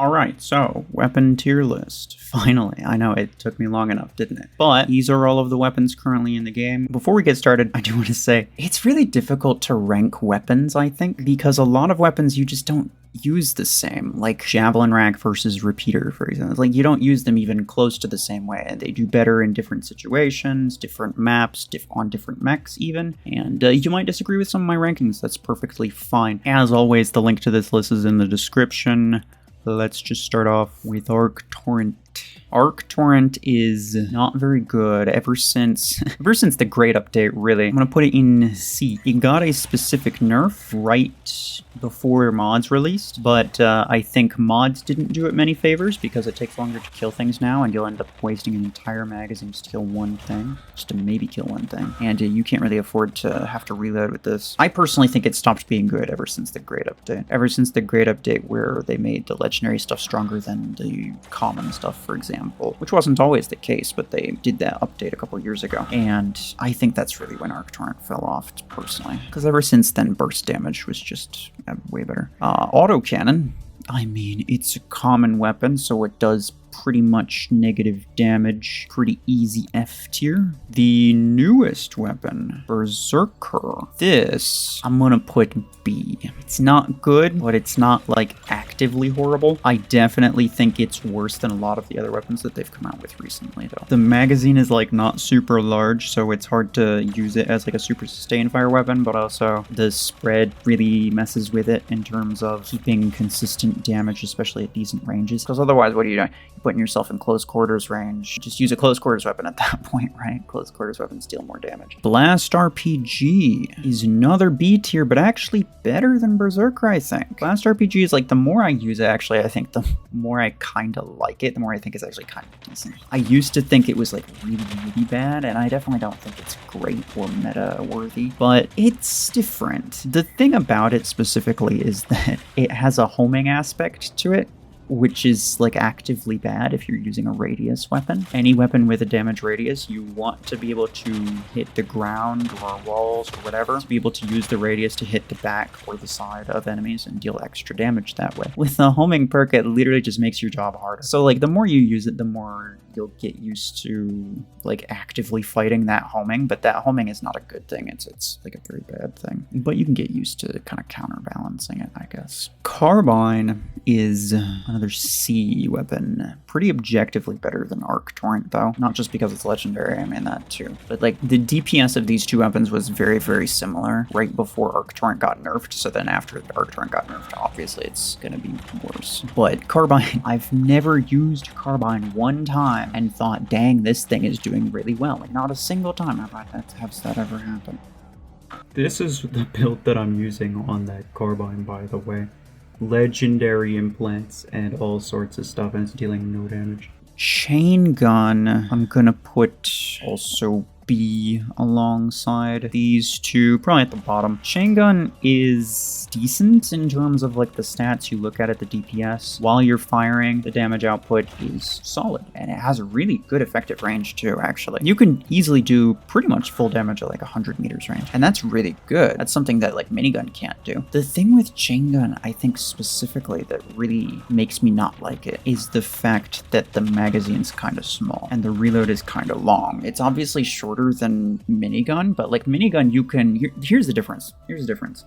Alright, so, weapon tier list. Finally. I know it took me long enough, didn't it? But these are all of the weapons currently in the game. Before we get started, I do want to say, it's really difficult to rank weapons, I think, because a lot of weapons you just don't use the same. Like Javelin Rack versus Repeater, for example. Like, you don't use them even close to the same way, and they do better in different situations, different maps, on different mechs even. And you might disagree with some of my rankings. That's perfectly fine. As always, the link to this list is in the description. Let's just start off with Torrent. Torrent is not very good ever since the Great Update, really. I'm gonna put it in C. It got a specific nerf right before mods released, but I think mods didn't do it many favors because it takes longer to kill things now, and you'll end up wasting an entire magazine just to kill one thing, just to maybe kill one thing, and you can't really afford to have to reload with this. I personally think it stopped being good ever since the Great Update. Ever since the Great Update where they made the legendary stuff stronger than the common stuff, for example, which wasn't always the case, but they did that update a couple years ago, and I think that's really when Torrent fell off, personally, because ever since then, burst damage was just way better. Autocannon, I mean, it's a common weapon, so it does pretty much negative damage, pretty easy F tier. The newest weapon, Berserker. This, I'm gonna put B. It's not good, but it's not like actively horrible. I definitely think it's worse than a lot of the other weapons that they've come out with recently, though. The magazine is like not super large, so it's hard to use it as like a super sustained fire weapon, but also the spread really messes with it in terms of keeping consistent damage, especially at decent ranges, because otherwise, what are you doing? You're putting yourself in close quarters range. Just use a close quarters weapon at that point, right? Close quarters weapons deal more damage. Blast RPG is another B tier, but actually better than Berserker, I think. Blast RPG is like, the more I use it, actually, I think the more I kind of like it, the more I think it's actually kind of decent. I used to think it was like really, really bad, and I definitely don't think it's great or meta-worthy, but it's different. The thing about it specifically is that it has a homing aspect to it, which is like actively bad if you're using a radius weapon. Any weapon with a damage radius, you want to be able to hit the ground or walls or whatever, to be able to use the radius to hit the back or the side of enemies and deal extra damage that way. With the homing perk, it literally just makes your job harder. So like, the more you use it, the more you'll get used to like actively fighting that homing, but that homing is not a good thing. It's like a very bad thing, but you can get used to kind of counterbalancing it, I guess. Carbine is another C weapon. Pretty objectively better than Torrent, though. Not just because it's legendary, I mean that too. But like, the DPS of these two weapons was very, very similar right before Torrent got nerfed, so then after Torrent got nerfed, obviously it's gonna be worse. But Carbine, I've never used Carbine one time and thought, dang, this thing is doing really well. Like, not a single time has that ever happened. This is the build that I'm using on that Carbine, by the way. Legendary implants and all sorts of stuff, and it's dealing no damage. Chain gun, I'm gonna put also B alongside these two, probably at the bottom. Chain gun is decent in terms of like the stats you look at the DPS. While you're firing, the damage output is solid, and it has a really good effective range too, actually. You can easily do pretty much full damage at like 100 meters range, and that's really good. That's something that like Minigun can't do. The thing with chain gun, I think specifically, that really makes me not like it is the fact that the magazine's kind of small and the reload is kind of long. It's obviously shorter than Minigun, but like Minigun, you can, here's the difference,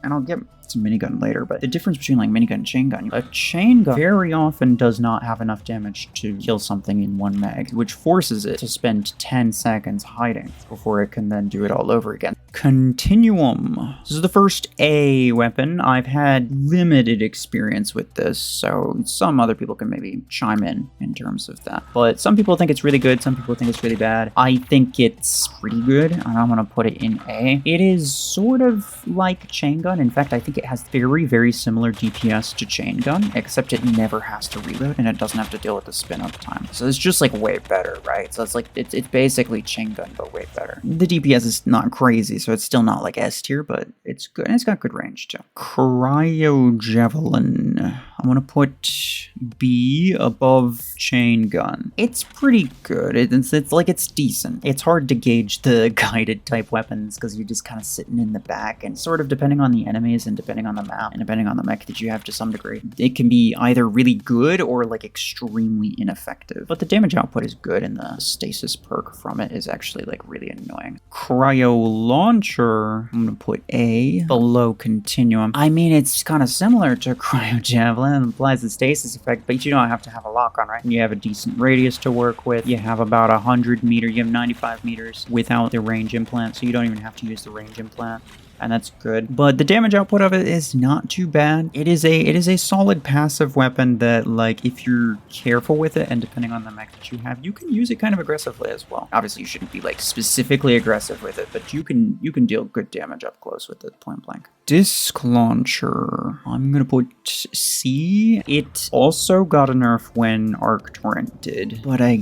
and I'll get to Minigun later, but the difference between like Minigun and chain gun, a chain gun very often does not have enough damage to kill something in one mag, which forces it to spend 10 seconds hiding before it can then do it all over again. Continuum. This is the first A weapon. I've had limited experience with this, so some other people can maybe chime in terms of that. But some people think it's really good, some people think it's really bad. I think it's pretty good, and I'm gonna put it in A. It is sort of like chain gun. In fact, I think it has very, very similar DPS to chain gun, except it never has to reload, and it doesn't have to deal with the spin-up time. So it's just like way better, right? So it's like, it's basically chain gun, but way better. The DPS is not crazy, so it's still not like S tier, but it's good, and it's got good range too. Cryo Javelin. I'm gonna put B above chain gun. It's pretty good. It's like it's decent. It's hard to gauge the guided type weapons because you're just kind of sitting in the back, and sort of depending on the enemies and depending on the map and depending on the mech that you have to some degree, it can be either really good or like extremely ineffective. But the damage output is good, and the stasis perk from it is actually like really annoying. Cryo Launcher, I'm gonna put A below Continuum. I mean, it's kind of similar to Cryo Javelin. It applies the stasis effect, but you don't have to have a lock on, right? You have a decent radius to work with. You have about 100 meters, you have 95 meters without the range implant, so you don't even have to use the range implant. And that's good. But the damage output of it is not too bad. It is a solid passive weapon that, like, if you're careful with it and depending on the mech that you have, you can use it kind of aggressively as well. Obviously, you shouldn't be like specifically aggressive with it, but you can deal good damage up close with it, point blank. Disc Launcher. I'm gonna put C. It also got a nerf when Arc Torrent did, but I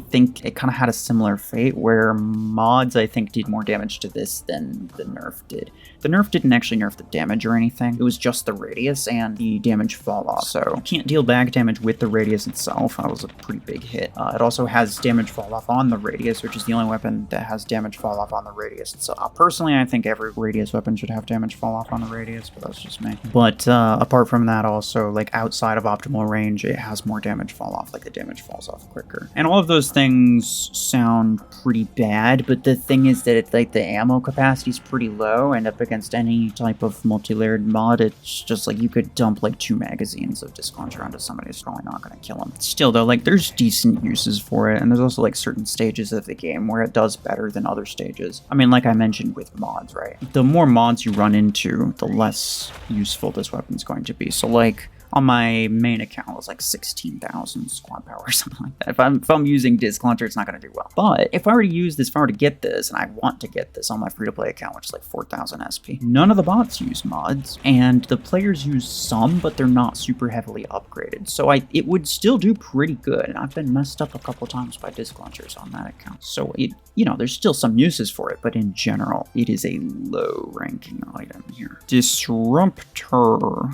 think it kind of had a similar fate where mods I think did more damage to this than the nerf did. The nerf didn't actually nerf the damage or anything. It was just the radius and the damage fall off. So you can't deal back damage with the radius itself. That was a pretty big hit. It also has damage fall off on the radius, which is the only weapon that has damage fall off on the radius. So personally, I think every radius weapon should have damage fall off on the radius, but that's just me. But apart from that, also, like outside of optimal range, it has more damage fall off. Like the damage falls off quicker. And all of those things sound pretty bad, but the thing is that it's like the ammo capacity is pretty low, and up against any type of multi-layered mod, it's just like you could dump like 2 magazines of Disc Launcher onto somebody. It's probably not going to kill him. Still though, like there's decent uses for it, and there's also like certain stages of the game where it does better than other stages. I mean, like I mentioned with mods, right? The more mods you run into, the less useful this weapon's going to be. So like on my main account, it was like 16,000 squad power or something like that. If I'm using Disc Launcher, it's not going to do well. But if I were to use this, if I were to get this, and I want to get this on my free-to-play account, which is like 4,000 SP, none of the bots use mods, and the players use some, but they're not super heavily upgraded. So it would still do pretty good, and I've been messed up a couple times by Disc Launchers on that account. So there's still some uses for it, but in general, it is a low-ranking item here. Disruptor.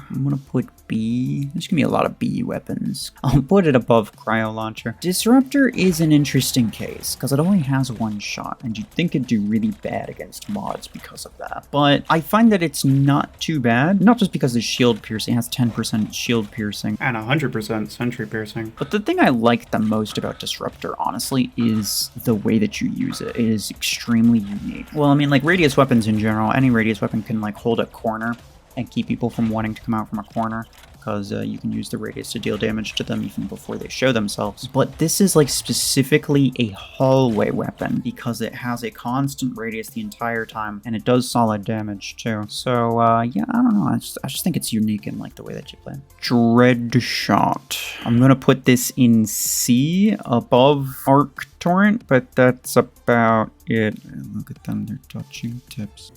I'm going to put B. There's gonna be a lot of B weapons. I'll put it above Cryo Launcher. Disruptor is an interesting case because it only has 1 shot, and you'd think it'd do really bad against mods because of that. But I find that it's not too bad, not just because the shield piercing has 10% shield piercing and 100% sentry piercing. But the thing I like the most about Disruptor, honestly, is the way that you use it. It is extremely unique. Well, I mean, like radius weapons in general, any radius weapon can like hold a corner and keep people from wanting to come out from a corner, because you can use the radius to deal damage to them even before they show themselves. But this is like specifically a hallway weapon because it has a constant radius the entire time, and it does solid damage too. So yeah, I don't know. I just think it's unique in like the way that you play. Dreadshot. I'm gonna put this in C above Arc Torrent, but that's about it. Look at them, they're touching tips.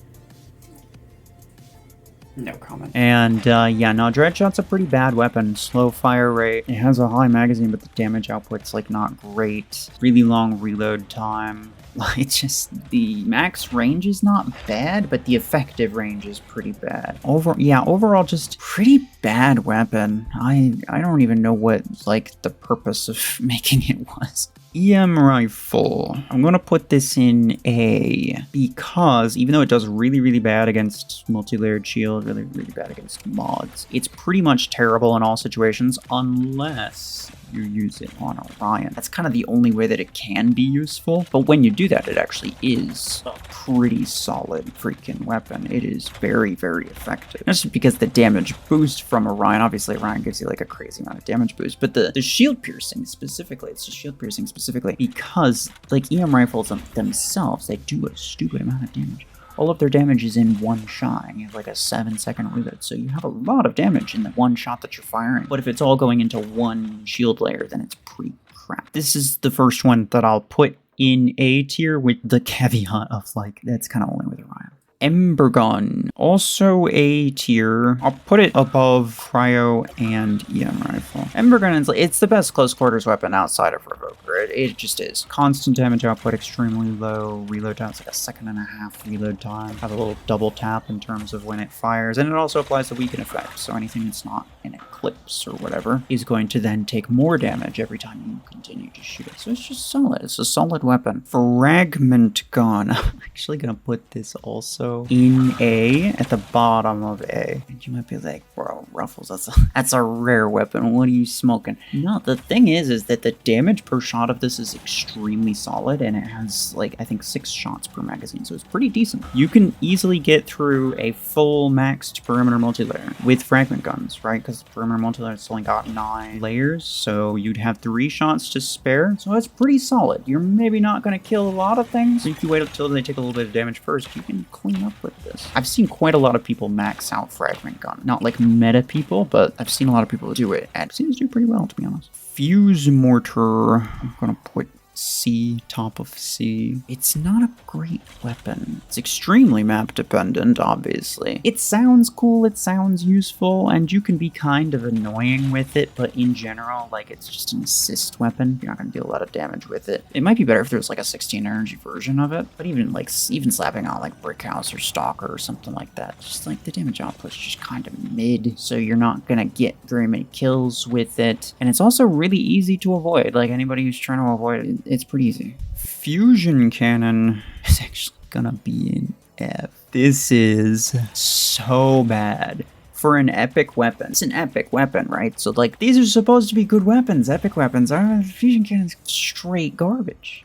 No comment. And yeah, no, Dreadshot's a pretty bad weapon. Slow fire rate. It has a high magazine, but the damage output's like not great. Really long reload time. It's just the max range is not bad, but the effective range is pretty bad. Overall, just pretty bad weapon. I don't even know what like the purpose of making it was. EM Rifle. I'm going to put this in A because even though it does really, really bad against multi-layered shield, really, really bad against mods, it's pretty much terrible in all situations unless you use it on Orion. That's kind of the only way that it can be useful, but when you do that, it actually is a pretty solid freaking weapon. It is very, very effective. Not just because the damage boost from Orion, obviously Orion gives you like a crazy amount of damage boost, but the shield piercing specifically, it's just shield piercing specifically because like EM rifles themselves, they do a stupid amount of damage. All of their damage is in 1 shot, and you have like a 7-second reload, so you have a lot of damage in the 1 shot that you're firing. But if it's all going into 1 shield layer, then it's pretty crap. This is the first one that I'll put in A tier with the caveat of like, that's kind of only with Orion. Ember Gun, also A tier. I'll put it above Cryo and EM Rifle. Ember Gun is it's the best close quarters weapon outside of Revoker. It just is. Constant damage output, extremely low reload time. It's like a 1.5 reload time. Have a little double tap in terms of when it fires, and it also applies the weaken effect. So anything that's not in a clips or whatever, is going to then take more damage every time you continue to shoot it. So it's just solid. It's a solid weapon. Fragment Gun. I'm actually gonna put this also in A, at the bottom of A. And you might be like, bro, Ruffles, that's a rare weapon. What are you smoking? No, the thing is that the damage per shot of this is extremely solid, and it has, like, I think 6 shots per magazine, so it's pretty decent. You can easily get through a full maxed perimeter multi-layer with fragment guns, right? Because the perimeter multi-layer has only got 9 layers, so you'd have 3 shots to spare, so that's pretty solid. You're maybe not going to kill a lot of things. If you wait until they take a little bit of damage first, you can clean up with this. I've seen quite a lot of people max out fragment gun. Not like meta people, but I've seen a lot of people do it, and it seems to do pretty well, to be honest. Fuse Mortar. I'm going to put C, top of C. It's not a great weapon. It's extremely map dependent, obviously. It sounds cool, it sounds useful, and you can be kind of annoying with it, but in general, like, it's just an assist weapon. You're not gonna do a lot of damage with it. It might be better if there was like a 16 energy version of it, but even slapping on like Brick House or Stalker or something like that, just like the damage output's just kind of mid, so you're not gonna get very many kills with it. And it's also really easy to avoid. Like, anybody who's trying to avoid it, it's pretty easy. Fusion Cannon is actually gonna be in F. This is so bad for an epic weapon. It's an epic weapon, right? So, like, these are supposed to be good weapons, epic weapons. Fusion Cannon's straight garbage.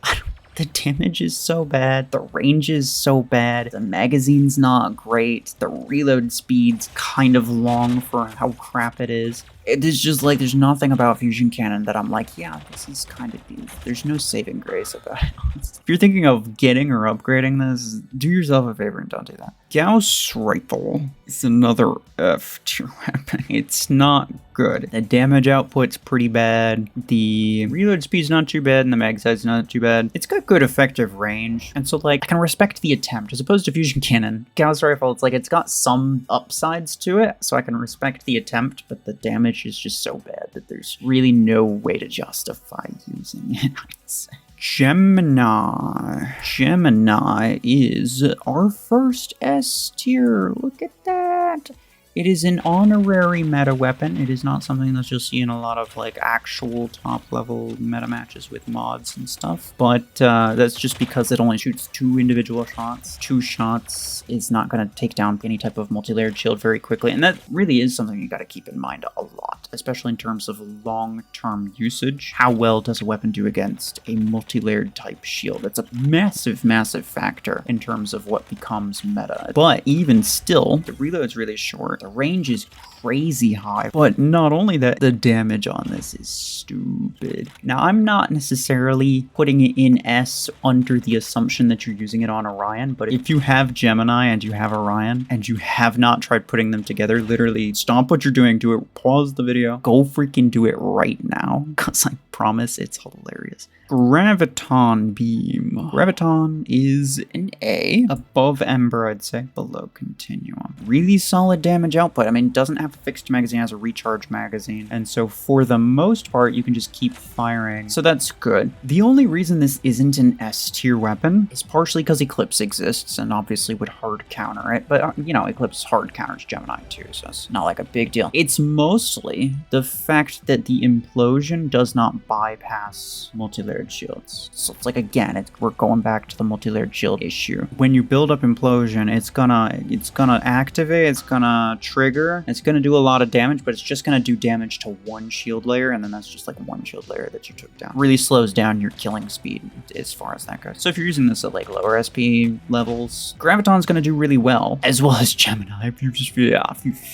The damage is so bad, the range is so bad, the magazine's not great, the reload speed's kind of long for how crap it is. It's just like, there's nothing about Fusion Cannon that I'm like, yeah, this is kind of beautiful. There's no saving grace about it. If you're thinking of getting or upgrading this, do yourself a favor and don't do that. Gauss Rifle is another F tier weapon. It's not good. The damage output's pretty bad. The reload speed's not too bad, and the mag size's not too bad. It's got good effective range, and so, like, I can respect the attempt. As opposed to Fusion Cannon, Gauss Rifle, it's like, it's got some upsides to it, so I can respect the attempt, but the damage is just so bad that there's really no way to justify using it, I'd say. Gemini. Gemini is our first S tier. Look at that. It is an honorary meta weapon. It is not something that you'll see in a lot of, like, actual top-level meta matches with mods and stuff. But that's just because it only shoots 2 individual shots. 2 shots is not going to take down any type of multi-layered shield very quickly. And that really is something you got to keep in mind a lot, especially in terms of long-term usage. How well does a weapon do against a multi-layered type shield? That's a massive, massive factor in terms of what becomes meta. But even still, the reload's really short. The range is crazy high, but not only that, the damage on this is stupid. Now, I'm not necessarily putting it in S under the assumption that you're using it on Orion, but if you have Gemini and you have Orion and you have not tried putting them together, literally stop what you're doing, do it, pause the video, go freaking do it right now, because I promise it's hilarious. Graviton Beam. Graviton is an A, above Ember, I'd say, below Continuum. Really solid damage output. I mean, it doesn't have a fixed magazine, it has a recharge magazine, and so for the most part, you can just keep firing, so that's good. The only reason this isn't an S tier weapon is partially because Eclipse exists, and obviously would hard counter it, but, you know, Eclipse hard counters Gemini too, so it's not like a big deal. It's mostly the fact that the implosion does not bypass multi-layered shields. So it's like, again, we're going back to the multi-layered shield issue. When you build up implosion, it's gonna activate, it's gonna trigger, it's gonna do a lot of damage, but it's just gonna do damage to 1 shield layer, and then that's just like 1 shield layer that you took down. Really slows down your killing speed as far as that goes. So if you're using this at like lower SP levels, Graviton's gonna do really well, as well as Gemini. If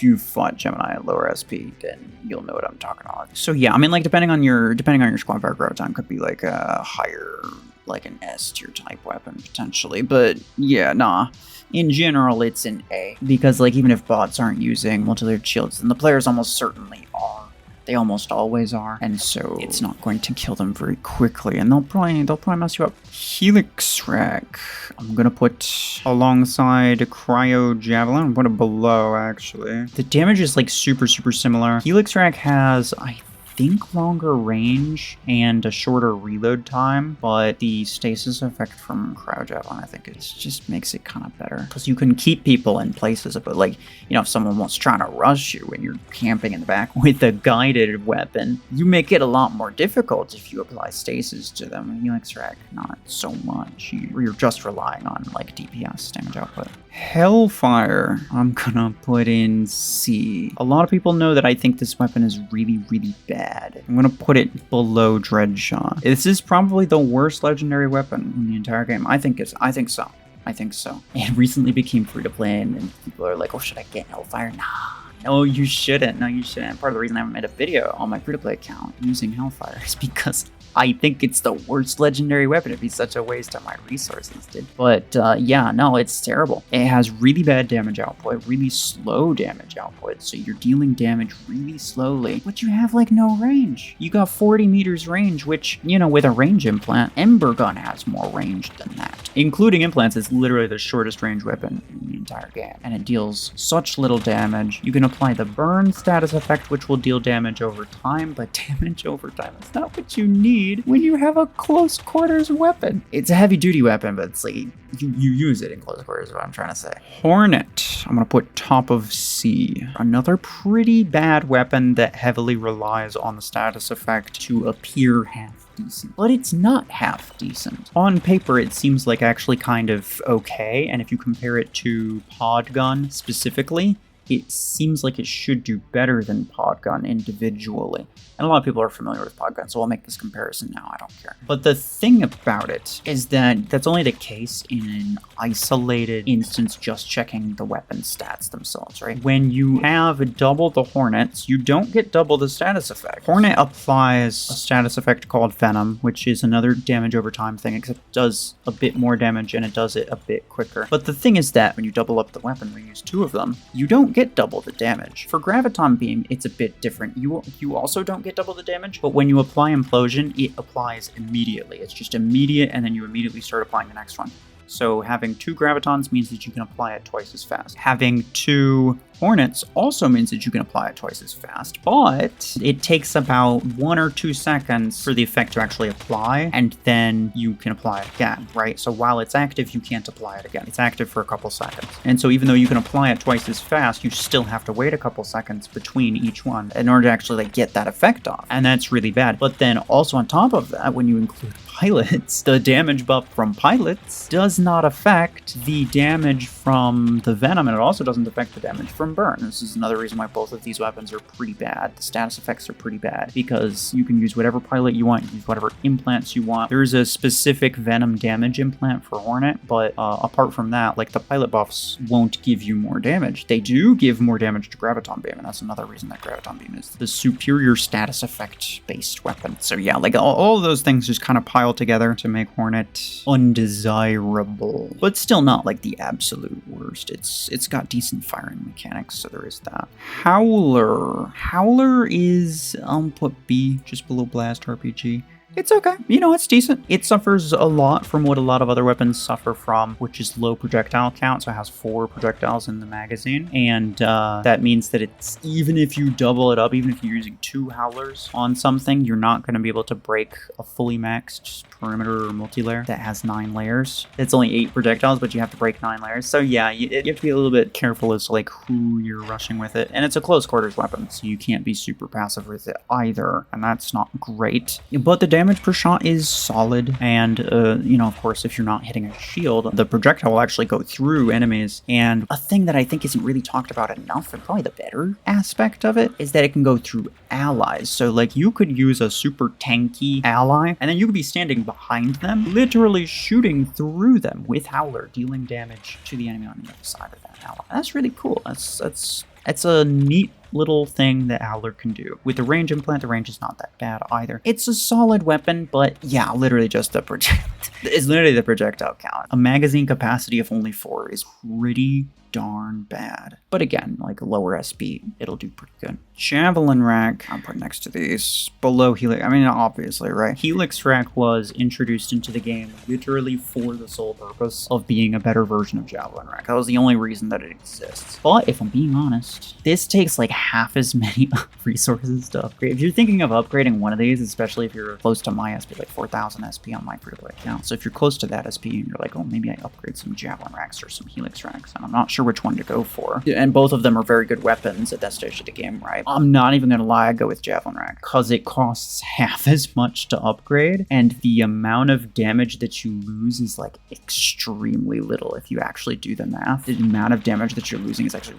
you fought Gemini at lower SP, then you'll know what I'm talking about. So yeah, I mean, like, depending on your squad fire, Graviton could be like a higher, like an S tier type weapon potentially, but yeah, nah. In general, it's an A, because, like, even if bots aren't using multi-layered shields, then the players almost certainly are. They almost always are, and so it's not going to kill them very quickly, and they'll probably mess you up. Helix Rack. I'm gonna put alongside Cryo Javelin. I'm gonna put it below, actually. The damage is, like, super, super similar. Helix Rack has, I think longer range and a shorter reload time, but the stasis effect from Cryo Javelin, I think it just makes it kind of better. Because you can keep people in places, but like, you know, if someone wants trying to rush you and you're camping in the back with a guided weapon, you make it a lot more difficult if you apply stasis to them. Helix Rack, not so much. You're just relying on like DPS, damage output. Hellfire, I'm gonna put in C. A lot of people know that I think this weapon is really, really bad. I'm gonna put it below Dreadshot. This is probably the worst legendary weapon in the entire game. I think so. It recently became free to play, and people are like, oh, should I get Hellfire? Nah. No, you shouldn't. Part of the reason I haven't made a video on my free-to-play account using Hellfire is because I think it's the worst legendary weapon. It'd be such a waste of my resources, dude. But yeah, no, it's terrible. It has really bad damage output, really slow damage output, so you're dealing damage really slowly, but you have like no range. You got 40 meters range, which, you know, with a range implant, Ember Gun has more range than that. Including implants, it's literally the shortest range weapon in the entire game, and it deals such little damage. You can apply the burn status effect, which will deal damage over time, but damage over time is not what you need when you have a close quarters weapon. It's a heavy duty weapon, but it's like you use it in close quarters is what I'm trying to say. Hornet, I'm gonna put top of C. Another pretty bad weapon that heavily relies on the status effect to appear half decent, but it's not half decent. On paper, it seems like actually kind of okay, and if you compare it to Pod Gun specifically, it seems like it should do better than Pod Gun individually. And a lot of people are familiar with Pod Gun, so I'll make this comparison now, I don't care. But the thing about it is that that's only the case in an isolated instance just checking the weapon stats themselves, right? When you have double the Hornets, you don't get double the status effect. Hornet applies a status effect called Venom, which is another damage over time thing, except it does a bit more damage and it does it a bit quicker. But the thing is that when you double up the weapon, we use two of them, you don't get double the damage. For Graviton Beam, it's a bit different. You also don't get double the damage, but when you apply Implosion, it applies immediately. It's just immediate, and then you immediately start applying the next one. So having two Gravitons means that you can apply it twice as fast. Having two Hornets also means that you can apply it twice as fast, but it takes about 1 or 2 seconds for the effect to actually apply, and then you can apply it again, right? So while it's active, you can't apply it again. It's active for a couple seconds. And so even though you can apply it twice as fast, you still have to wait a couple seconds between each one in order to actually like get that effect off. And that's really bad. But then also on top of that, when you include pilots, the damage buff from pilots does not affect the damage from the Venom, and it also doesn't affect the damage from Burn. This is another reason why both of these weapons are pretty bad. The status effects are pretty bad because you can use whatever pilot you want, use whatever implants you want. There's a specific Venom damage implant for Hornet, but apart from that, like the pilot buffs won't give you more damage. They do give more damage to Graviton Beam, and that's another reason that Graviton Beam is the superior status effect based weapon. So yeah, like all of those things just kind of pile together to make Hornet undesirable, but still not like the absolute worst. It's got decent firing mechanics, so there is that. Howler is put B, just below Blast RPG. It's okay. You know, it's decent. It suffers a lot from what a lot of other weapons suffer from, which is low projectile count. So it has 4 projectiles in the magazine. And that means that it's, even if you double it up, even if you're using 2 Howlers on something, you're not going to be able to break a fully maxed perimeter or multi-layer that has 9 layers. It's only 8 projectiles, but you have to break 9 layers. So yeah, you have to be a little bit careful as to like who you're rushing with it. And it's a close quarters weapon, so you can't be super passive with it either. And that's not great. But the damage per shot is solid, and you know, of course, if you're not hitting a shield, the projectile will actually go through enemies. And a thing that I think isn't really talked about enough, and probably the better aspect of it, is that it can go through allies. So like you could use a super tanky ally, and then you could be standing behind them, literally shooting through them with Howler, dealing damage to the enemy on the other side of that ally. That's really cool. That's a neat little thing that Howler can do. With the range implant, the range is not that bad either. It's a solid weapon, but yeah, literally just the it's literally the projectile count. A magazine capacity of only 4 is pretty darn bad. But again, like lower SP, it'll do pretty good. Javelin Rack, I'll put next to these, below Helix. I mean, obviously, right? Helix Rack was introduced into the game literally for the sole purpose of being a better version of Javelin Rack. That was the only reason that it exists. But if I'm being honest, this takes like half as many resources to upgrade. If you're thinking of upgrading one of these, especially if you're close to my SP, like 4,000 SP on my free-to-play account. So if you're close to that SP and you're like, oh, maybe I upgrade some Javelin Racks or some Helix Racks, and I'm not sure which one to go for. And both of them are very good weapons at that stage of the game, right? I'm not even gonna lie, I go with Javelin Rack because it costs half as much to upgrade, and the amount of damage that you lose is like extremely little if you actually do the math. The amount of damage that you're losing is actually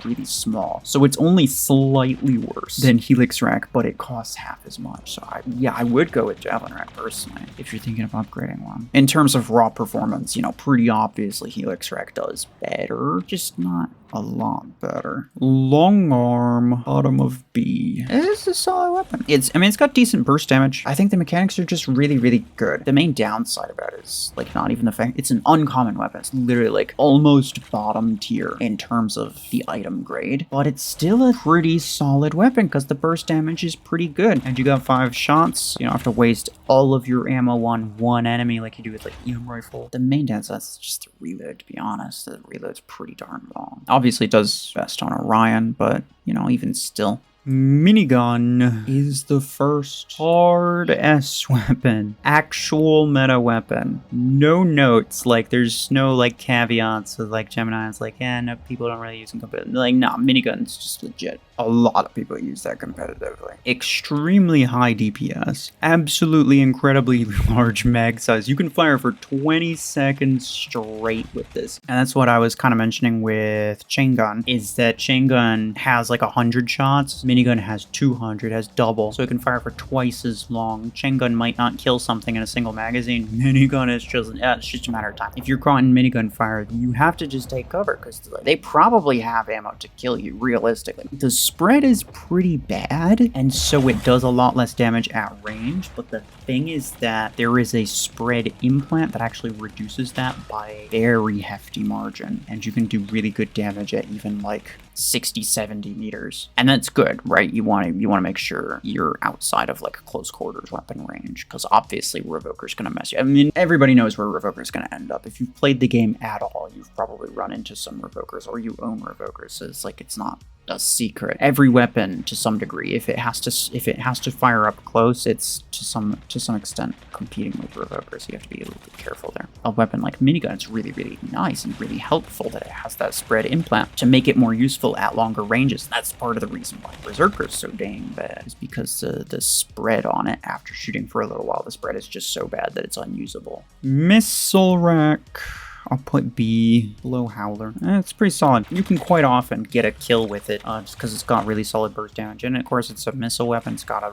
really small. So it's only slightly worse than Helix Rack, but it costs half as much. So I would go with Javelin Rack personally if you're thinking of upgrading one. In terms of raw performance, you know, pretty obviously Helix Rack does better, just not a lot better. Longarm, bottom of B. It's a solid weapon. It's got decent burst damage. I think the mechanics are just really, really good. The main downside about it is like not even the fact it's an uncommon weapon. It's literally like almost bottom tier in terms of the item grade, but it's still a pretty solid weapon because the burst damage is pretty good. And you got 5 shots. You don't have to waste all of your ammo on one enemy like you do with like Ember Rifle. The main downside is just the reload, to be honest. The reload's pretty darn long. Obviously it does best on Orion, but you know, even still. Minigun is the first hard S weapon. Actual meta weapon. No notes, like there's no like caveats with like Gemini. It's like, yeah, no, people don't really use them competitively. Like, nah, Minigun's just legit. A lot of people use that competitively. Extremely high DPS. Absolutely incredibly large mag size. You can fire for 20 seconds straight with this. And that's what I was kind of mentioning with Chain Gun, is that Chain Gun has like 100 shots. Minigun has 200, has double, so it can fire for twice as long. Chain Gun might not kill something in a single magazine. Minigun is just, it's just a matter of time. If you're caught in minigun fire, you have to just take cover because they probably have ammo to kill you, realistically. The spread is pretty bad, and so it does a lot less damage at range, but the thing is that there is a spread implant that actually reduces that by a very hefty margin, and you can do really good damage at even like 60-70 meters, and that's good, right? You want to make sure you're outside of like close quarters weapon range, because obviously Revoker's gonna mess you. I mean, everybody knows where Revoker's gonna end up. If you've played the game at all, you've probably run into some Revokers, or you own Revokers, so it's like it's not a secret. Every weapon, to some degree, if it has to fire up close, it's to some extent competing with Revokers. You have to be a little bit careful there. A weapon like Minigun, it's really, really nice and really helpful that it has that spread implant to make it more useful at longer ranges. That's part of the reason why Berserker is so dang bad, is because the spread on it after shooting for a little while, the spread is just so bad that it's unusable. Missile Rack, I'll put B, below Howler. It's pretty solid. You can quite often get a kill with it, just because it's got really solid burst damage. And of course, it's a missile weapon. It's got a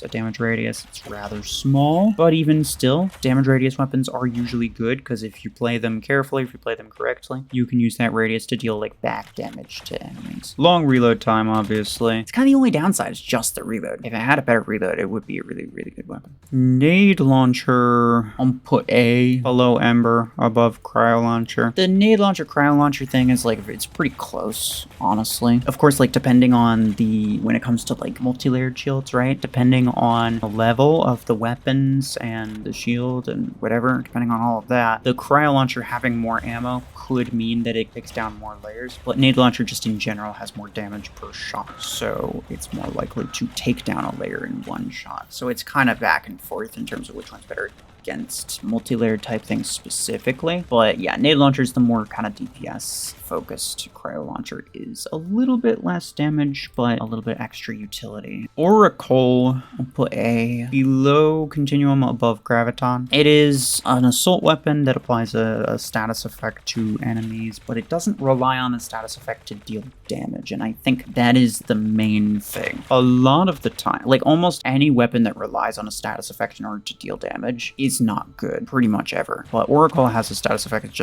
damage radius. It's rather small, but even still, damage radius weapons are usually good, because if you play them carefully, if you play them correctly, you can use that radius to deal like back damage to enemies. Long reload time, obviously. It's kind of the only downside, is just the reload. If it had a better reload, it would be a really, really good weapon. Nade Launcher, I'll put A, below Ember, above Cryo Launcher. The Nade Launcher, Cryo Launcher thing is like, it's pretty close, honestly. Of course, like depending on when it comes to like multi-layered shields, right? Depending on the level of the weapons and the shield and whatever, depending on all of that, the Cryo Launcher having more ammo could mean that it takes down more layers, but Nade Launcher just in general has more damage per shot, so it's more likely to take down a layer in one shot. So it's kind of back and forth in terms of which one's better against multi-layered type things specifically. But yeah, Nade Launcher is the more kind of DPS focused. Cryo Launcher is a little bit less damage, but a little bit extra utility. Oracle, I'll put A, below Continuum, above Graviton. It is an assault weapon that applies a status effect to enemies, but it doesn't rely on the status effect to deal damage, and I think that is the main thing. A lot of the time, like almost any weapon that relies on a status effect in order to deal damage is not good, pretty much ever. But Oracle has a status effect, it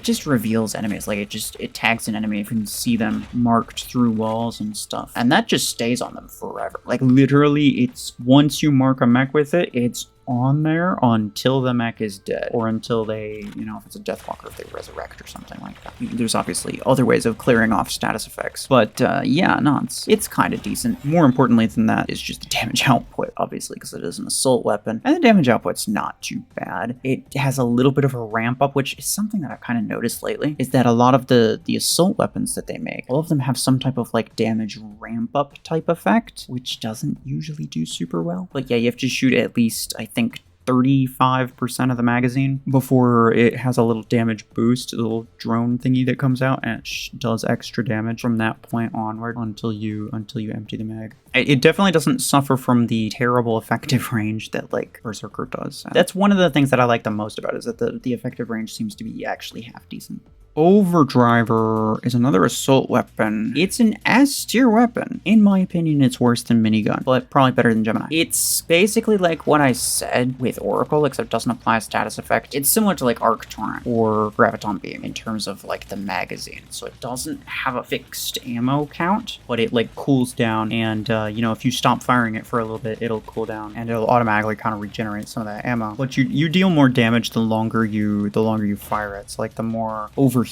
just reveals enemies, like it tags an enemy if you can see them marked through walls and stuff, and that just stays on them forever. Like literally, it's once you mark a mech with it, it's on there until the mech is dead, or until they, you know, if it's a Deathwalker, if they resurrect or something like that. There's obviously other ways of clearing off status effects, but yeah, no, it's kind of decent. More importantly than that is just the damage output, obviously, because it is an assault weapon, and the damage output's not too bad. It has a little bit of a ramp up, which is something that I've kind of noticed lately, is that a lot of the assault weapons that they make, all of them have some type of like damage ramp up type effect, which doesn't usually do super well. But yeah, you have to shoot at least, I think, 35% of the magazine before it has a little damage boost, a little drone thingy that comes out, and it does extra damage from that point onward until you empty the mag. It definitely doesn't suffer from the terrible effective range that like Berserker does. That's one of the things that I like the most about it, is that the effective range seems to be actually half decent. Overdriver is another assault weapon. It's an S tier weapon. In my opinion, it's worse than Minigun, but probably better than Gemini. It's basically like what I said with Oracle, except it doesn't apply a status effect. It's similar to like Arc Torrent or Graviton Beam in terms of like the magazine. So it doesn't have a fixed ammo count, but it like cools down, and you know, if you stop firing it for a little bit, it'll cool down and it'll automatically kind of regenerate some of that ammo. But you deal more damage the longer you fire it. So like the more overheated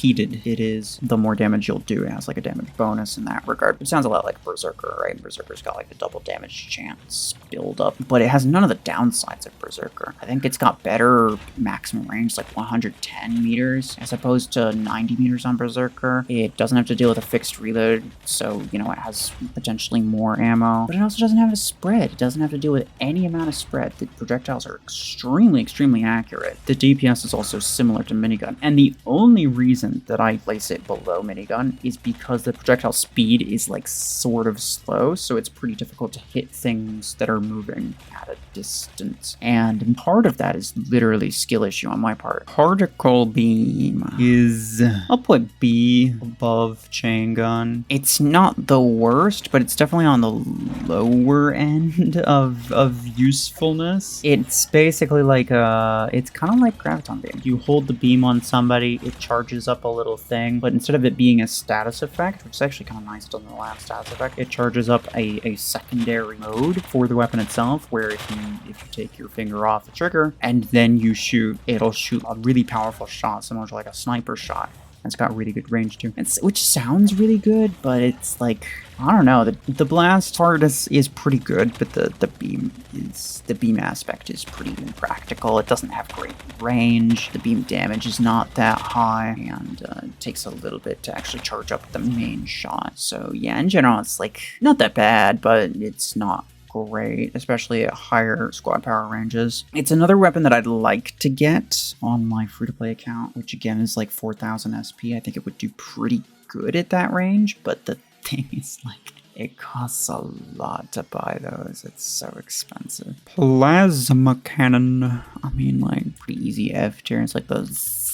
it is, the more damage you'll do. It has like a damage bonus in that regard. It sounds a lot like Berserker, right? Berserker's got like the double damage chance build up, but it has none of the downsides of Berserker. I think it's got better maximum range, like 110 meters as opposed to 90 meters on Berserker. It doesn't have to deal with a fixed reload, so you know, it has potentially more ammo, but it also doesn't have a spread. It doesn't have to deal with any amount of spread. The projectiles are extremely accurate. The DPS is also similar to Minigun, and the only reason that I place it below Minigun is because the projectile speed is like sort of slow, so it's pretty difficult to hit things that are moving at a distance. And part of that is literally skill issue on my part. Particle Beam is, I'll put B above Chain Gun. It's not the worst, but it's definitely on the lower end of usefulness. It's basically like it's kind of like Graviton Beam. You hold the beam on somebody, it charges up a little thing, but instead of it being a status effect, which is actually kind of nice, it doesn't allow status effect, it charges up a secondary mode for the weapon itself, where if you take your finger off the trigger and then you shoot, it'll shoot a really powerful shot, similar to like a sniper shot. It's got really good range too, which sounds really good, but it's like, I don't know, the blast part is pretty good, but the beam aspect is pretty impractical. It doesn't have great range. The beam damage is not that high, and it takes a little bit to actually charge up the main shot. So yeah, in general, it's like not that bad, but it's not great, especially at higher squad power ranges. It's another weapon that I'd like to get on my free-to-play account, which again is like 4,000 SP. I think it would do pretty good at that range, but the thing is, like, it costs a lot to buy those. It's so expensive. Plasma Cannon. I mean, like, pretty easy F tier. It's like the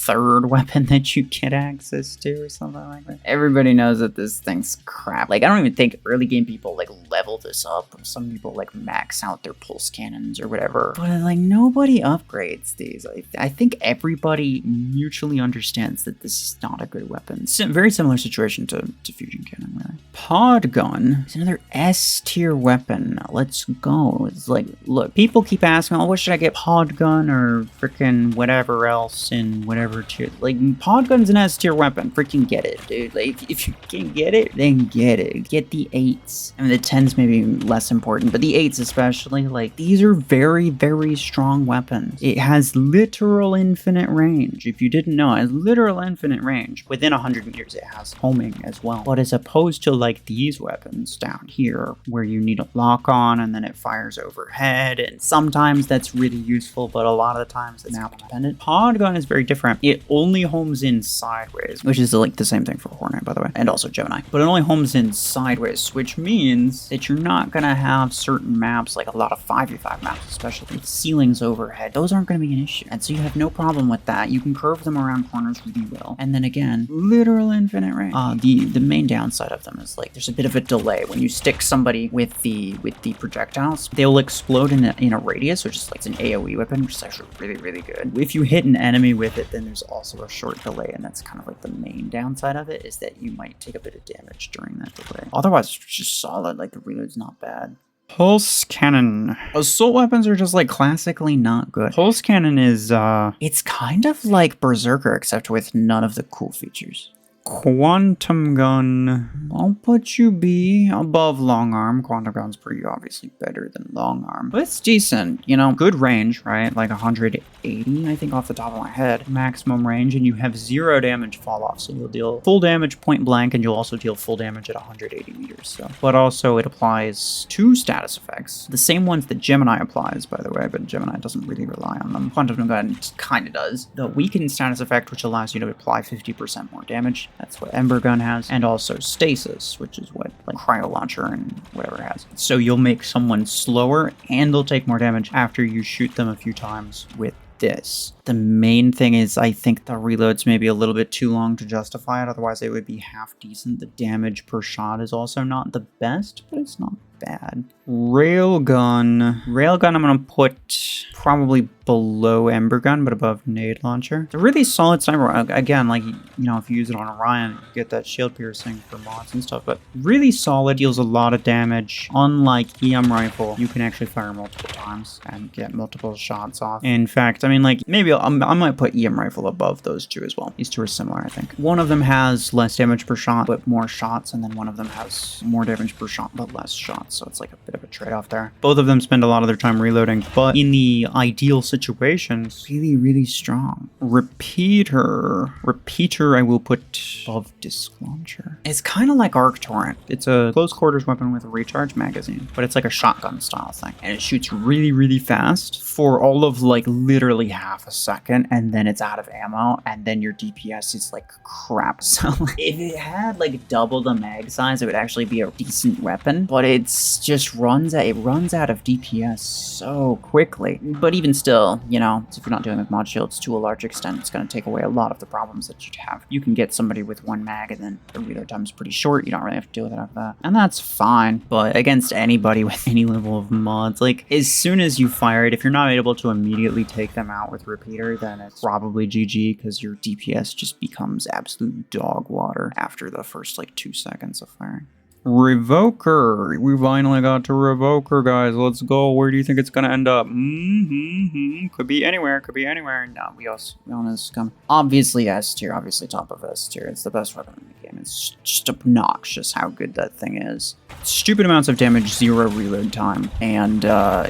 third weapon that you get access to or something like that. Everybody knows that this thing's crap. Like, I don't even think early game people like level this up. Some people like max out their pulse cannons or whatever, but like nobody upgrades these. I think everybody mutually understands that this is not a good weapon. It's a very similar situation to fusion cannon, really. Pod Gun is another S tier weapon. Let's go. It's like, look, people keep asking, oh, what should I get, Pod Gun or freaking whatever else in whatever tier? Like, Pod Gun's an S tier weapon. Freaking get it, dude. Like, if you can get it, then get it. Get the 8s. I mean, the 10s may be less important, but the 8s especially, like, these are very strong weapons. It has literal infinite range. If you didn't know, it has literal infinite range. Within 100 meters, it has homing as well. But as opposed to, like, these weapons down here, where you need a lock on and then it fires overhead, and sometimes that's really useful, but a lot of the times it's map dependent. Pod Gun is very different. It only homes in sideways, which is like the same thing for Hornet, by the way, and also Gemini. But it only homes in sideways, which means that you're not gonna have certain maps, like a lot of 5v5 maps, especially with ceilings overhead. Those aren't gonna be an issue, and so you have no problem with that. You can curve them around corners really well, and then again, literal infinite range. The main downside of them is like there's a bit of a delay when you stick somebody with the projectiles. They'll explode in a radius, which is like it's an AOE weapon, which is actually really good. If you hit an enemy with it, then there's also a short delay, and that's kind of like the main downside of it, is that you might take a bit of damage during that delay. Otherwise, it's just solid. Like, the reload's not bad. Pulse Cannon. Assault weapons are just like classically not good. Pulse Cannon is, it's kind of like Berserker except with none of the cool features. Quantum Gun. I'll put you B above Longarm. Quantum Gun's pretty obviously better than Longarm. But it's decent, you know, good range, right? Like 180, I think off the top of my head. Maximum range, and you have 0 damage fall off. So you'll deal full damage point blank, and you'll also deal full damage at 180 meters. So, but also it applies 2 status effects. The same ones that Gemini applies, by the way, but Gemini doesn't really rely on them. Quantum Gun kind of does. The weakened status effect, which allows you to apply 50% more damage. That's what Ember Gun has. And also Stasis, which is what like Cryo Launcher and whatever has. So you'll make someone slower and they'll take more damage after you shoot them a few times with this. The main thing is I think the reloads may be a little bit too long to justify it, otherwise it would be half decent. The damage per shot is also not the best, but it's not bad. Railgun. Railgun I'm gonna put probably below Ember Gun, but above Nade Launcher. It's a really solid sniper. Again, like, you know, if you use it on Orion, you get that shield piercing for mods and stuff, but really solid, deals a lot of damage. Unlike EM Rifle, you can actually fire multiple times and get multiple shots off. In fact, I mean, like, maybe I might put EM Rifle above those two as well. These two are similar, I think. One of them has less damage per shot, but more shots, and then one of them has more damage per shot, but less shots, so it's like a bit of a trade-off there. Both of them spend a lot of their time reloading, but in the ideal situations, really, really strong. Repeater I will put above Disc Launcher. It's kind of like Arc Torrent. It's a close quarters weapon with a recharge magazine, but it's like a shotgun style thing, and it shoots really, really fast for all of like literally half a second, and then it's out of ammo, and then your DPS is like crap. So if it had like double the mag size, it would actually be a decent weapon, but it's just runs out of DPS so quickly. But even still, you know, if you're not doing with mod shields to a large extent, it's going to take away a lot of the problems that you'd have. You can get somebody with 1 mag, and then the reload time is pretty short. You don't really have to deal with it after that, and that's fine. But against anybody with any level of mods, like as soon as you fire it, if you're not able to immediately take them out with Repeater, then it's probably GG, because your DPS just becomes absolute dog water after the first like 2 seconds of firing. Revoker. We finally got to Revoker, guys. Let's go. Where do you think it's gonna end up? Could be anywhere. Could be anywhere. No, we all know this is coming. Obviously S tier. Obviously top of S tier. It's the best weapon in the game. It's just obnoxious how good that thing is. Stupid amounts of damage, 0 reload time, and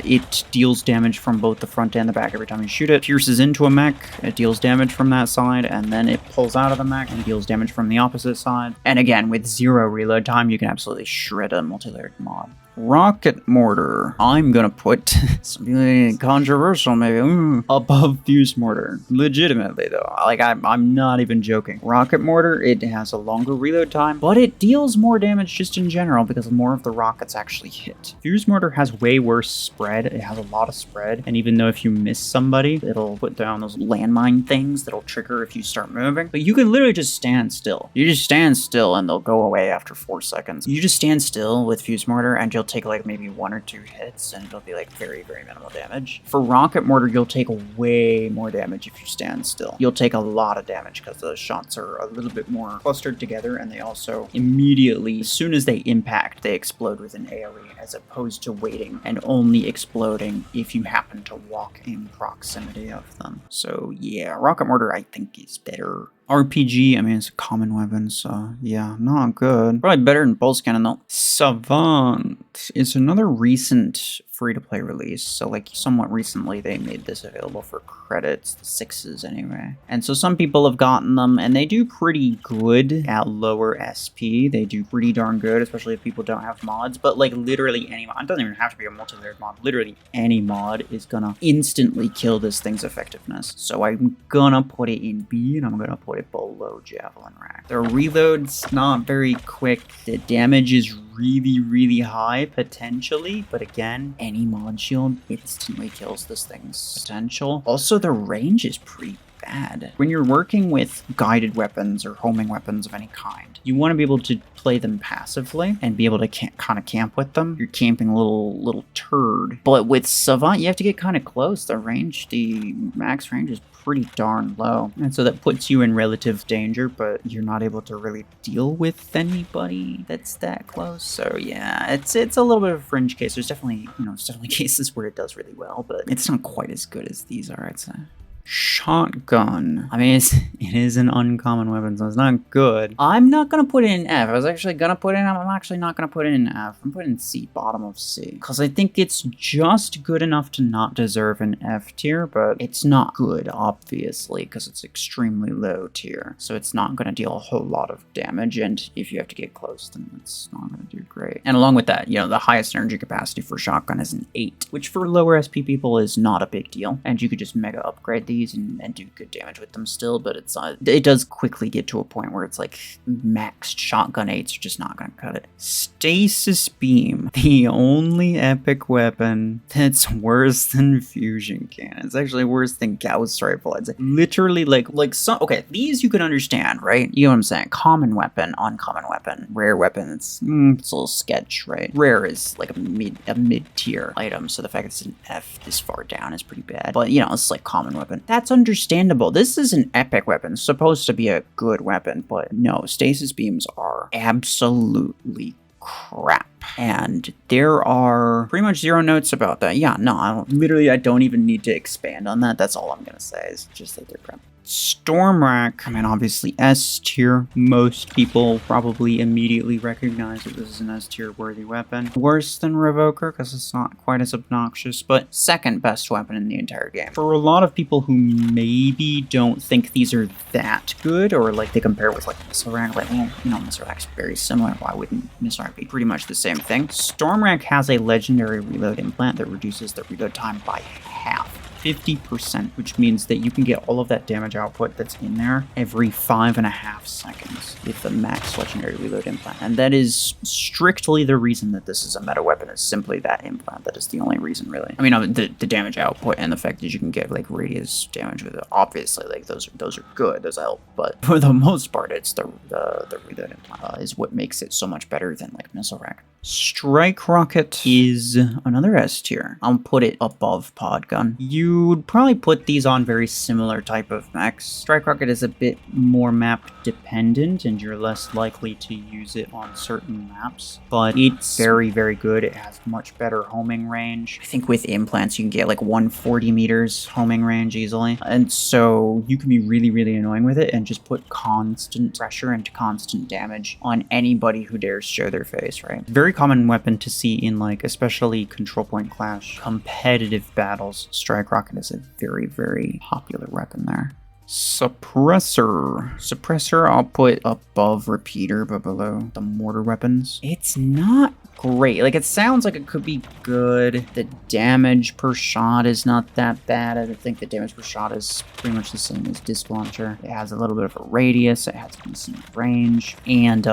it deals damage from both the front and the back every time you shoot it. Pierces into a mech, it deals damage from that side, and then it pulls out of the mech and deals damage from the opposite side. And again, with 0 reload time, you can absolutely shred a multi-layered mod. Rocket Mortar. I'm gonna put something controversial, maybe, above Fuse Mortar. Legitimately, though. Like, I'm not even joking. Rocket Mortar, it has a longer reload time, but it deals more damage just in general because more of the rockets actually hit. Fuse Mortar has way worse spread. It has a lot of spread, and even though if you miss somebody, it'll put down those landmine things that'll trigger if you start moving. But you can literally just stand still. You just stand still, and they'll go away after 4 seconds. You just stand still with Fuse Mortar, and you'll take like maybe 1 or 2 hits, and it'll be like very, very minimal damage. For Rocket Mortar, you'll take way more damage if you stand still. You'll take a lot of damage because those shots are a little bit more clustered together, and they also immediately, as soon as they impact, they explode with an AoE, as opposed to waiting and only exploding if you happen to walk in proximity of them. So yeah, Rocket Mortar I think is better. RPG, I mean, it's a common weapon, so yeah, not good. Probably better than Pulse Cannon, though. Savant is another recent free-to-play release, so like somewhat recently they made this available for credits, the 6s anyway. And so some people have gotten them, and they do pretty good at lower SP. They do pretty darn good, especially if people don't have mods, but like literally any mod, it doesn't even have to be a multi-layered mod, literally any mod is gonna instantly kill this thing's effectiveness. So I'm gonna put it in B, and I'm gonna put it below Javelin Rack. The reload's not very quick. The damage is really, really high, potentially, but again, any mod shield instantly kills this thing's potential. Also, the range is pretty bad. When you're working with guided weapons or homing weapons of any kind, you want to be able to play them passively and be able to kind of camp with them. You're camping a little turd. But with Savant, you have to get kind of close. The max range is pretty darn low, and so that puts you in relative danger, but you're not able to really deal with anybody that's that close. So yeah, it's a little bit of a fringe case. There's definitely cases where it does really well, but it's not quite as good as these are, I'd say. Shotgun. I mean, it is an uncommon weapon, so it's not good. I'm not gonna put it in F. I was actually gonna put it in F. I'm actually not gonna put it in F. I'm putting it in C, bottom of C, because I think it's just good enough to not deserve an F tier, but it's not good, obviously, because it's extremely low tier. So it's not gonna deal a whole lot of damage, and if you have to get close, then it's not gonna do great. And along with that, the highest energy capacity for shotgun is an 8, which for lower SP people is not a big deal, and you could just mega upgrade these and do good damage with them still, but it does quickly get to a point where it's like maxed shotgun 8s are just not gonna cut it. Stasis Beam, the only epic weapon that's worse than fusion cannon. It's actually worse than Gauss Rifle. It's literally okay, these you can understand, right? You know what I'm saying? Common weapon, uncommon weapon, rare weapon. It's a little sketch, right? Rare is like a mid-tier item, so the fact that it's an F this far down is pretty bad. But it's like common weapon. That's understandable. This is an epic weapon. It's supposed to be a good weapon, but no, Stasis Beams are absolutely crap. And there are pretty much zero notes about that. Yeah, no, I don't even need to expand on that. That's all I'm gonna say is just that they're crap. Storm Rack, I mean, obviously S tier. Most people probably immediately recognize that this is an S tier worthy weapon. Worse than Revoker because it's not quite as obnoxious, but second best weapon in the entire game. For a lot of people who maybe don't think these are that good, or like they compare with like Missile Rack, like, well, Missile Rack's very similar. Why wouldn't Missile Rack be pretty much the same thing? Storm Rack has a legendary reload implant that reduces the reload time by half. 50%, which means that you can get all of that damage output that's in there every 5.5 seconds with the max legendary reload implant. And that is strictly the reason that this is a meta weapon, is simply that implant. That is the only reason, really. I mean, the damage output and the fact that you can get like radius damage with it, obviously, like those are good, those help. But for the most part, it's the reload implant is what makes it so much better than like Missile Rack. Strike Rocket is another S tier. I'll put it above Pod Gun. You would probably put these on very similar type of mechs. Strike Rocket is a bit more map dependent, and you're less likely to use it on certain maps, but it's very, very good. It has much better homing range. I think with implants, you can get like 140 meters homing range easily, and so you can be really, really annoying with it and just put constant pressure and constant damage on anybody who dares show their face, right? Very common weapon to see in like especially control point clash competitive battles. Strike Rocket is a very, very popular weapon there. Suppressor I'll put above Repeater but below the mortar weapons. It's not great. Like, it sounds like it could be good. The damage per shot is not that bad. I think the damage per shot is pretty much the same as Disc Launcher. It has a little bit of a radius, it has decent range, and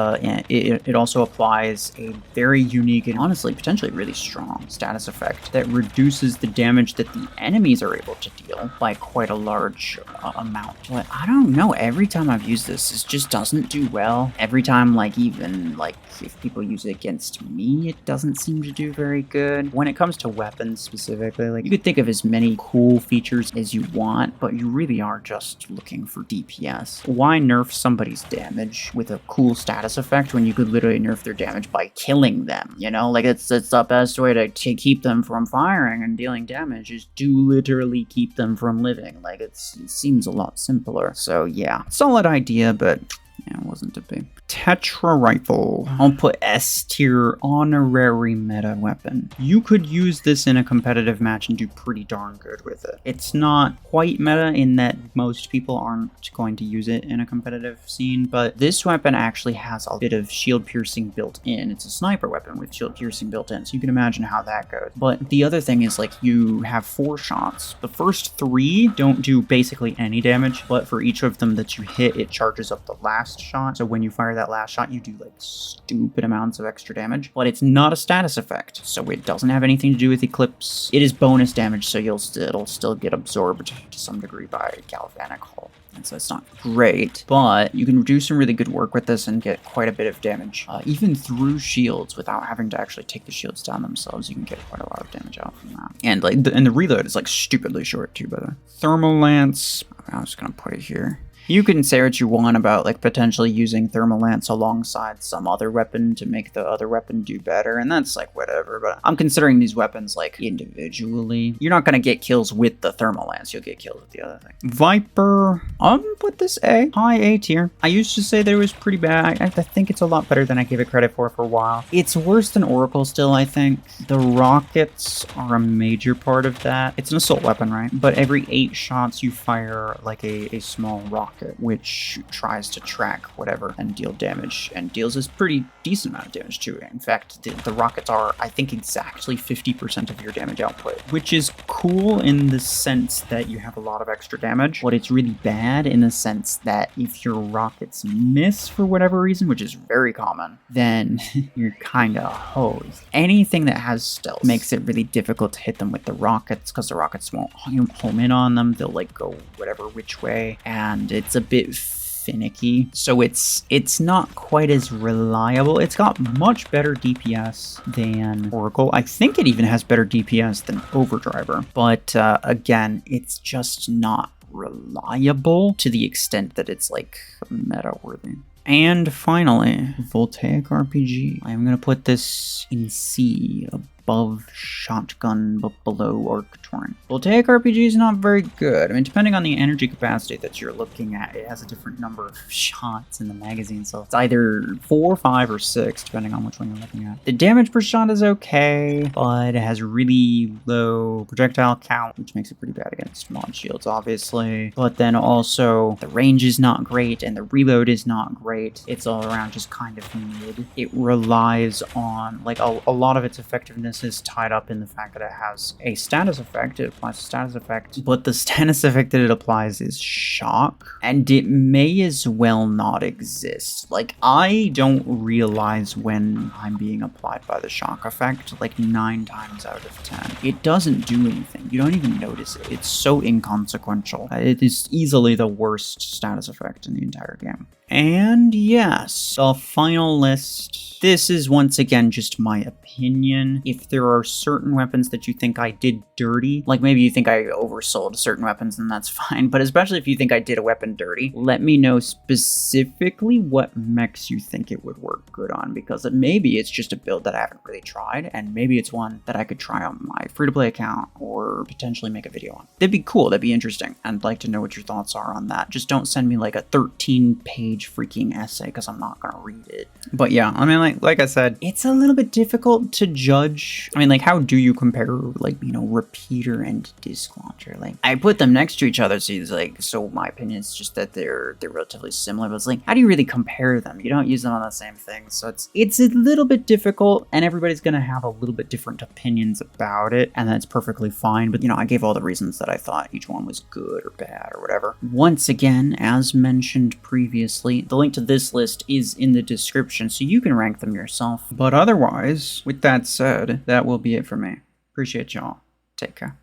it also applies a very unique and honestly potentially really strong status effect that reduces the damage that the enemies are able to deal by quite a large amount. But I don't know, every time I've used this, it just doesn't do well. Every time, like, even like if people use it against me, it doesn't seem to do very good. When it comes to weapons specifically, like, you could think of as many cool features as you want, but you really are just looking for DPS. Why nerf somebody's damage with a cool status effect when you could literally nerf their damage by killing them, you know? Like, it's the best way to keep them from firing and dealing damage is to literally keep them from living. Like, it seems a lot simpler. So yeah, solid idea, but yeah, it wasn't to be. Tetra Rifle. I'll put S tier honorary meta weapon. You could use this in a competitive match and do pretty darn good with it. It's not quite meta in that most people aren't going to use it in a competitive scene, but this weapon actually has a bit of shield piercing built in. It's a sniper weapon with shield piercing built in, so you can imagine how that goes. But the other thing is, like, you have 4 shots. The first 3 don't do basically any damage, but for each of them that you hit, it charges up the last last shot. So when you fire that last shot, you do like stupid amounts of extra damage, but it's not a status effect. So it doesn't have anything to do with Eclipse. It is bonus damage, so it'll still get absorbed to some degree by Galvanic Hull. And so it's not great, but you can do some really good work with this and get quite a bit of damage. Even through shields, without having to actually take the shields down themselves, you can get quite a lot of damage out from that. And like the reload is like stupidly short too, by the way. Thermal Lance, I'm just gonna put it here. You can say what you want about like potentially using Thermal Lance alongside some other weapon to make the other weapon do better, and that's like whatever, but I'm considering these weapons like individually. You're not gonna get kills with the Thermal Lance, you'll get kills with the other thing. Viper, I'm gonna put this A, high A tier. I used to say that it was pretty bad. I think it's a lot better than I gave it credit for a while. It's worse than Oracle still, I think. The rockets are a major part of that. It's an assault weapon, right? But every 8 shots you fire like a small rocket, which tries to track whatever and deal damage, and deals a pretty decent amount of damage too. In fact, the rockets are, I think, exactly 50% of your damage output, which is cool in the sense that you have a lot of extra damage, but it's really bad in the sense that if your rockets miss for whatever reason, which is very common, then you're kind of hosed. Anything that has stealth makes it really difficult to hit them with the rockets, because the rockets won't home in on them. They'll like go whatever which way, and it's a bit finicky, so it's not quite as reliable. It's got much better DPS than Oracle. I think it even has better DPS than Overdriver, but again, it's just not reliable to the extent that it's like meta worthy. And finally, Voltaic RPG. I'm gonna put this in C, above Shotgun, but below Arc Torrent. Voltaic RPG is not very good. I mean, depending on the energy capacity that you're looking at, it has a different number of shots in the magazine, so it's either 4, 5, or 6, depending on which one you're looking at. The damage per shot is okay, but it has really low projectile count, which makes it pretty bad against mod shields, obviously. But then also, the range is not great, and the reload is not great. It's all around just kind of mid. It relies on, like, a lot of its effectiveness is tied up in the fact that it has a status effect. It applies a status effect, but the status effect that it applies is shock, and it may as well not exist. Like, I don't realize when I'm being applied by the shock effect, like 9 times out of 10. It doesn't do anything. You don't even notice it. It's so inconsequential. It is easily the worst status effect in the entire game. And yes, the final list. This is once again just my opinion. If there are certain weapons that you think I did dirty, like maybe you think I oversold certain weapons, then that's fine. But especially if you think I did a weapon dirty, let me know specifically what mechs you think it would work good on, because maybe it's just a build that I haven't really tried, and maybe it's one that I could try on my free-to-play account or potentially make a video on. That'd be cool. That'd be interesting. I'd like to know what your thoughts are on that. Just don't send me like a 13-page freaking essay, because I'm not gonna read it. But yeah, I mean, like I said, it's a little bit difficult to judge. I mean, like, how do you compare, like, you know, repeater and disc launcher? Like, I put them next to each other, so it's like, so my opinion is just that they're relatively similar, but it's like, how do you really compare them? You don't use them on the same thing, so it's a little bit difficult, and everybody's gonna have a little bit different opinions about it, and that's perfectly fine. But, you know, I gave all the reasons that I thought each one was good or bad or whatever. Once again, as mentioned previously, the link to this list is in the description, so you can rank them yourself. But otherwise, with that said, that will be it for me. Appreciate y'all. Take care.